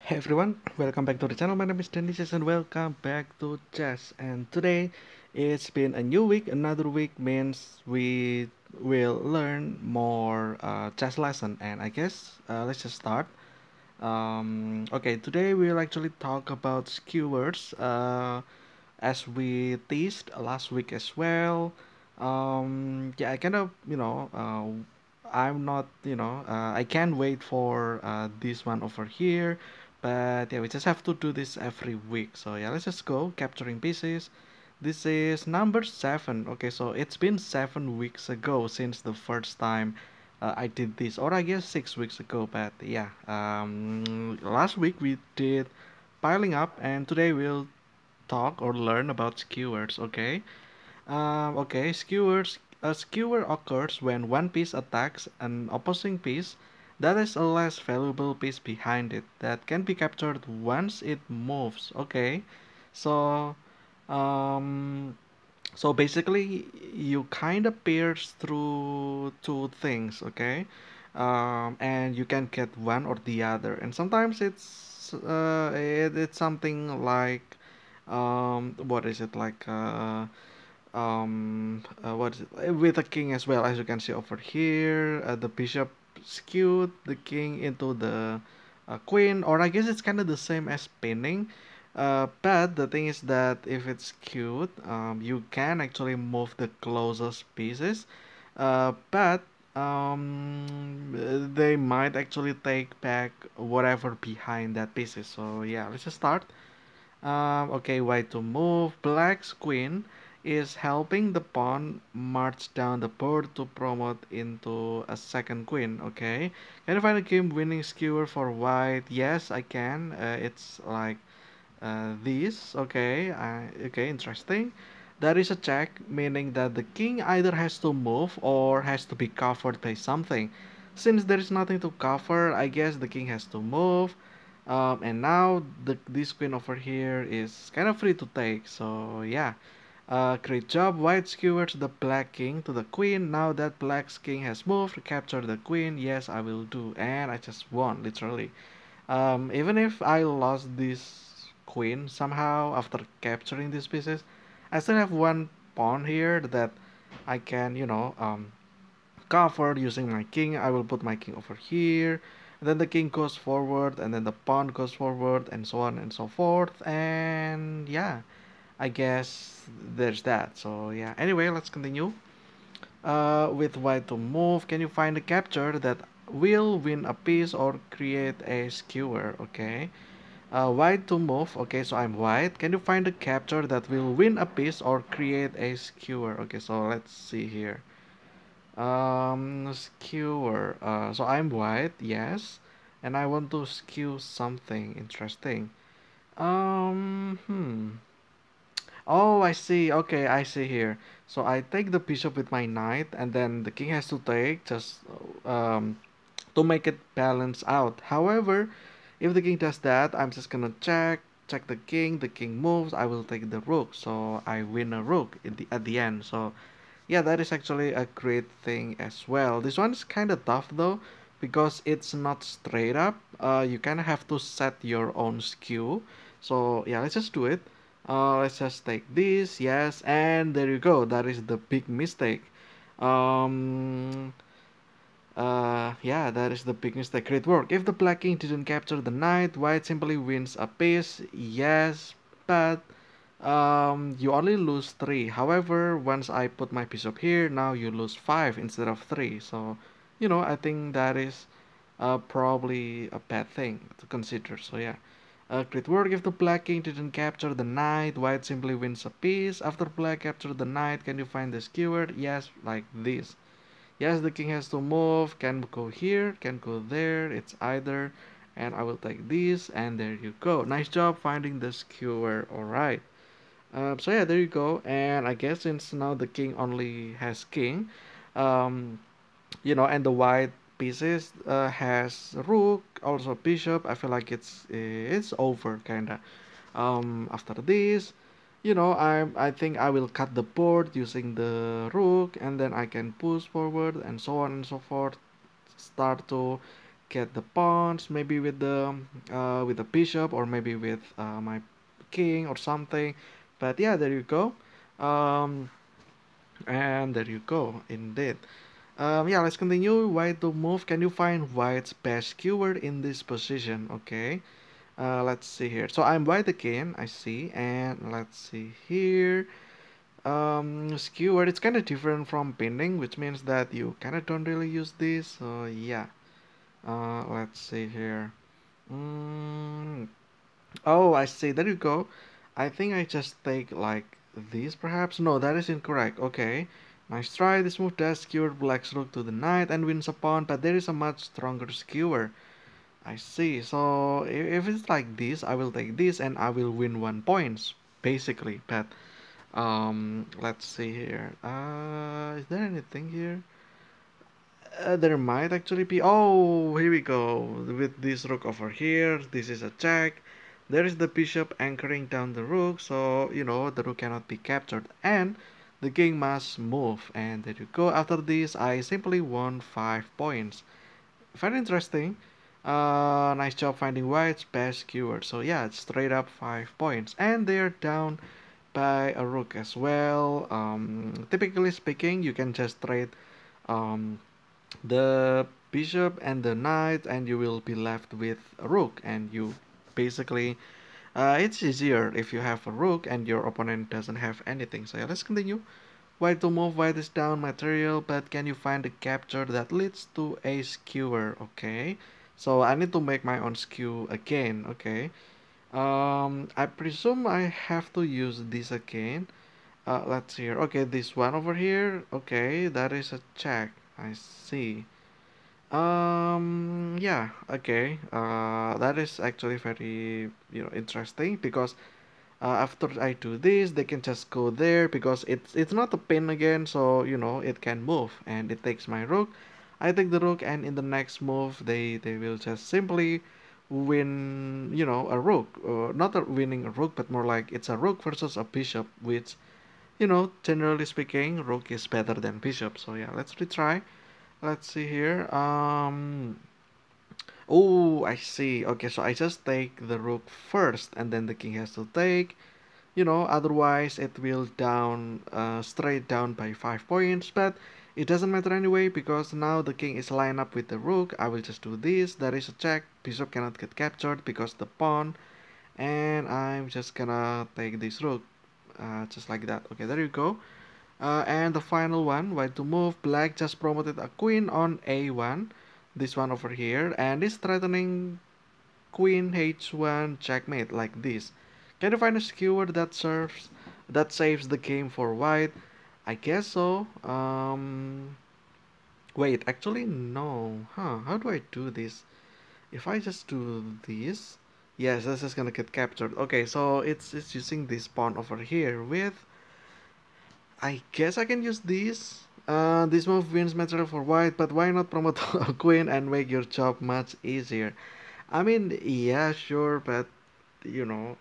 Hey everyone, welcome back to the channel. My name is Dennis and welcome back to chess. And today it's been a new week. Another week means we will learn more chess lesson. And I guess let's just start. Okay, today we'll actually talk about skewers as we teased last week as well. Yeah, I kind of I'm not I can't wait for this one over here, but yeah, we just have to do this every week. So yeah, let's just go capturing pieces. This is number 7. Okay, so it's been 7 weeks ago since the first time I did this, or I guess 6 weeks ago. But yeah, last week we did piling up, and today we'll talk or learn about skewers. Okay. Okay. Skewers. A skewer occurs when one piece attacks an opposing piece that is a less valuable piece behind it that can be captured once it moves. Okay. So, um, so basically, you kind of pierce through two things. Okay. And you can get one or the other, and sometimes it's something like what is it like what is it with a king as well, as you can see over here. The bishop skewed the king into the queen, or I guess it's kind of the same as pinning, but the thing is that if it's skewed, you can actually move the closest pieces, but they might actually take back whatever behind that pieces. So yeah, let's just start. Okay, white to move. Black's queen is helping the pawn march down the board to promote into a second queen. Okay, can you find a game winning skewer for white? Yes, I can. It's like this. Okay, okay, interesting. That is a check, meaning that the king either has to move or has to be covered by something. Since there is nothing to cover, I guess the king has to move. And now this queen over here is kind of free to take. So yeah, great job. White skewers the black king to the queen. Now that black's king has moved, capture the queen. Yes, I will do, and I just won literally. Even if I lost this queen somehow after capturing these pieces, I still have one pawn here that I can, cover using my king. I will put my king over here. And then the king goes forward, and then the pawn goes forward, and so on and so forth. And yeah, I guess there's that. So yeah. Anyway, let's continue. With white to move, can you find a capture that will win a piece or create a skewer? Okay. White to move. Okay, so I'm white. Can you find a capture that will win a piece or create a skewer? Okay, so let's see here. Skewer. So I'm white, yes, and I want to skew something interesting. Hmm. Oh, I see. Okay, I see here. So I take the bishop with my knight, and then the king has to take just to make it balance out. However, if the king does that, I'm just gonna check the king moves, I will take the rook, so I win a rook at the end. So yeah, that is actually a great thing as well. This one is kind of tough though, because it's not straight up. You kind of have to set your own skew. So yeah, let's just do it. Let's just take this, yes, and there you go. That is the big mistake. Um, yeah, that is the big mistake. Great work. If the black king didn't capture the knight, white simply wins a piece. Yes, but you only lose 3. However, once I put my bishop here, now you lose 5 instead of 3. So, I think that is probably a bad thing to consider. So yeah. Great work. If the black king didn't capture the knight, white simply wins a piece. After black captured the knight, can you find the skewer? Yes, like this. Yes, the king has to move. Can go here, can go there. It's either. And I will take this, and there you go. Nice job finding the skewer. Alright. So yeah, there you go. And I guess since now the king only has king, um, and the white pieces has rook, also bishop. I feel like it's over kinda. After this, I think I will cut the board using the rook, and then I can push forward and so on and so forth. Start to get the pawns, maybe with the bishop, or maybe with my king or something. But yeah, there you go. Um, and there you go, indeed. Yeah, let's continue. White to move. Can you find white's best keyword in this position? Okay. Let's see here. So I'm white again, I see. And let's see here. Skewer, it's kind of different from pinning, which means that you kind of don't really use this. So yeah. Let's see here. Mm, oh, I see. There you go. I think I just take like this perhaps. No, that is incorrect. Okay. Nice try. This move does skewer black's rook to the knight and wins a pawn, but there is a much stronger skewer. I see. So if it's like this, I will take this and I will win 1 points, basically. But let's see here. Is there anything here? There might actually be. Oh, here we go. With this rook over here, this is a check. There is the bishop anchoring down the rook, so the rook cannot be captured, and the king must move. And there you go. After this, I simply won 5 points. Very interesting. Nice job finding white's best keyword. So yeah, it's straight up 5 points, and they're down by a rook as well. Typically speaking, you can just trade um, the bishop and the knight, and you will be left with a rook, and you basically it's easier if you have a rook and your opponent doesn't have anything. So yeah, let's continue. White to move. White is down material, but can you find a capture that leads to a skewer? Okay, so I need to make my own skew again. Okay, I presume I have to use this again. Let's see here. Okay, this one over here. Okay, that is a check. I see. Yeah, okay. That is actually very, interesting because after I do this, they can just go there because it's not a pin again, so it can move and it takes my rook. I take the rook, and in the next move, they will just simply win, a rook. Not winning a rook, but more like it's a rook versus a bishop, which generally speaking, rook is better than bishop. So yeah, let's retry. Let's see here. Oh, I see. Okay, so I just take the rook first, and then the king has to take. Otherwise it will down straight down by 5 points. But it doesn't matter anyway because now the king is lined up with the rook. I will just do this. There is a check. Bishop cannot get captured because the pawn, and I'm just gonna take this rook, just like that. Okay, there you go. And the final one, white to move. Black just promoted a queen on a1. This one over here, and is threatening queen h1 checkmate like this. Can you find a skewer that saves the game for white? I guess so. Wait, actually no. Huh? How do I do this? If I just do this, yes, this is gonna get captured. Okay, so it's using this pawn over here with. I guess I can use this. This move wins material for white, but why not promote a queen and make your job much easier? I mean, yeah, sure, but yeah,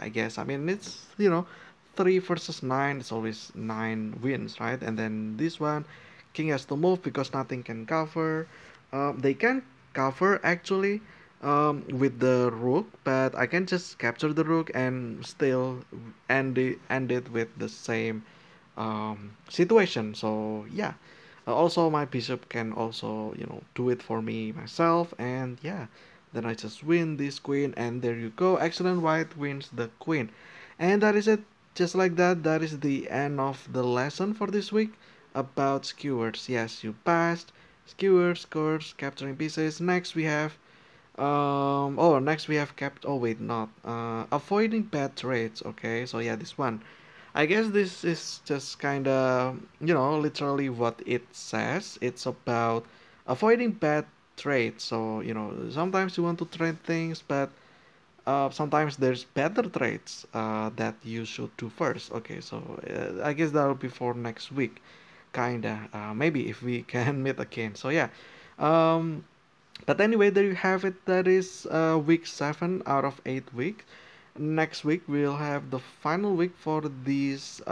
I guess. I mean, it's 3 versus 9. It's always 9 wins, right? And then this one, king has to move because nothing can cover. They can cover actually with the rook, but I can just capture the rook and still end it with the same situation. So yeah. Also, my bishop can also do it for me myself, and yeah, then I just win this queen, and there you go. Excellent, white wins the queen, and that is it. Just like that, that is the end of the lesson for this week about skewers. Yes, you passed. Skewers, scores, capturing pieces. Next we have next we have kept. Oh wait, not avoiding bad trades. Okay, so yeah, this one. I guess this is just kind of literally what it says. It's about avoiding bad trades. So sometimes you want to trade things, but sometimes there's better trades that you should do first. Okay, so I guess that'll be for next week, kinda. Maybe if we can meet again. So yeah. Um, but anyway, there you have it. That is week 7 out of 8 weeks. Next week we'll have the final week for this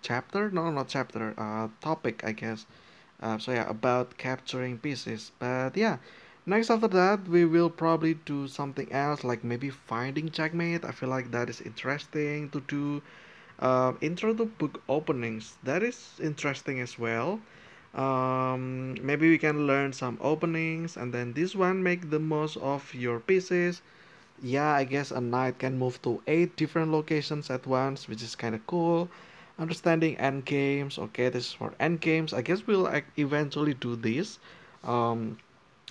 chapter. No, not chapter. Topic, I guess. So yeah, about capturing pieces. But yeah, next after that we will probably do something else, like maybe finding checkmate. I feel like that is interesting to do. Intro to book openings, that is interesting as well. Maybe we can learn some openings, and then this one, make the most of your pieces. Yeah, I guess a knight can move to 8 different locations at once, which is kind of cool. Understanding end games. Okay, this is for end games. I guess we'll eventually do this. Um,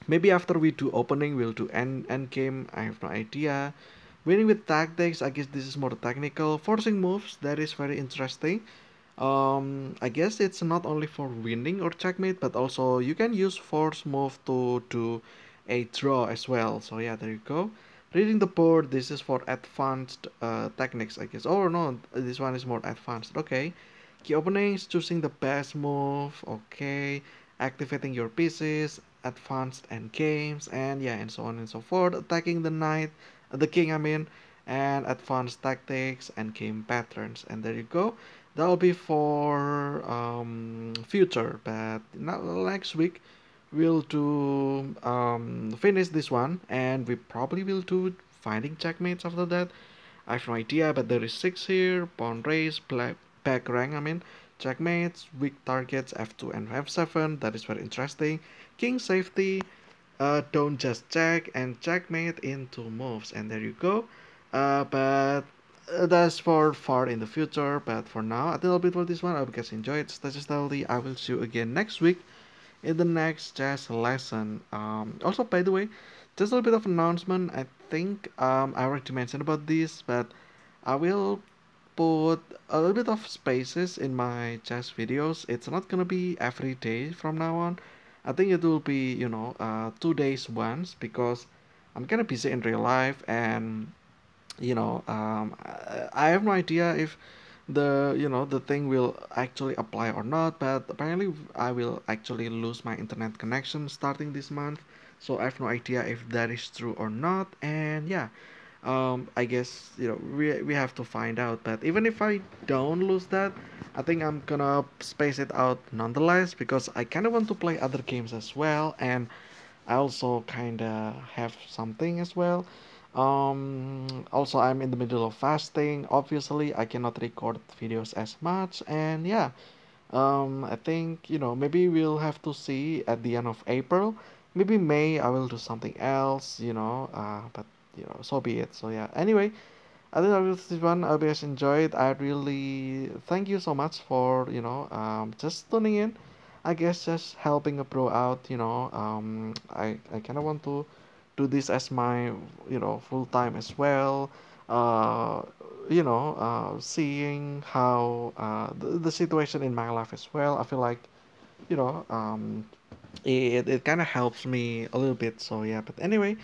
Maybe after we do opening, we'll do end game. I have no idea. Winning with tactics. I guess this is more technical. Forcing moves. That is very interesting. I guess it's not only for winning or checkmate, but also you can use force move to do a draw as well. So yeah, there you go. Reading the board. This is for advanced techniques, I guess. Oh no, this one is more advanced. Okay. Key openings. Choosing the best move. Okay. Activating your pieces. Advanced end games, and yeah, and so on and so forth. Attacking the knight, the king. I mean, and advanced tactics and game patterns. And there you go. That'll be for future, but now next week we'll do finish this one, and we probably will do finding checkmates after that. I have no idea, but there is 6 here. Pawn race, black back rank. I mean, checkmates, weak targets F2 and F7. That is very interesting. King safety. Don't just check, and checkmate into moves, and there you go. But that's for far in the future. But for now, I think that'll be for this one. I hope you guys enjoyed. Stay stealthy. I will see you again next week in the next chess lesson. Also, by the way, just a little bit of announcement. I think I already mentioned about this, but I will put a little bit of spaces in my chess videos. It's not gonna be every day from now on. I think it will be, 2 days once, because I'm kind of busy in real life, and I have no idea if the thing will actually apply or not, but apparently I will actually lose my internet connection starting this month, so I have no idea if that is true or not. And yeah, I guess we have to find out. But even if I don't lose that, I think I'm gonna space it out nonetheless, because I kind of want to play other games as well, and I also kind of have something as well. Also, I'm in the middle of fasting. Obviously, I cannot record videos as much, and yeah, I think maybe we'll have to see at the end of April. Maybe May I will do something else. But so be it. So yeah. Anyway, I think that was this one. I hope you guys enjoyed. I really thank you so much for just tuning in. I guess just helping a bro out. I kind of want to do this as my full time as well. Uh, Seeing how the situation in my life as well. I feel like you know um, it kind of helps me a little bit. So yeah. But anyway,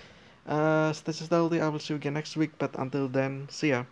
this is Dudley. I will see you again next week. But until then, see ya.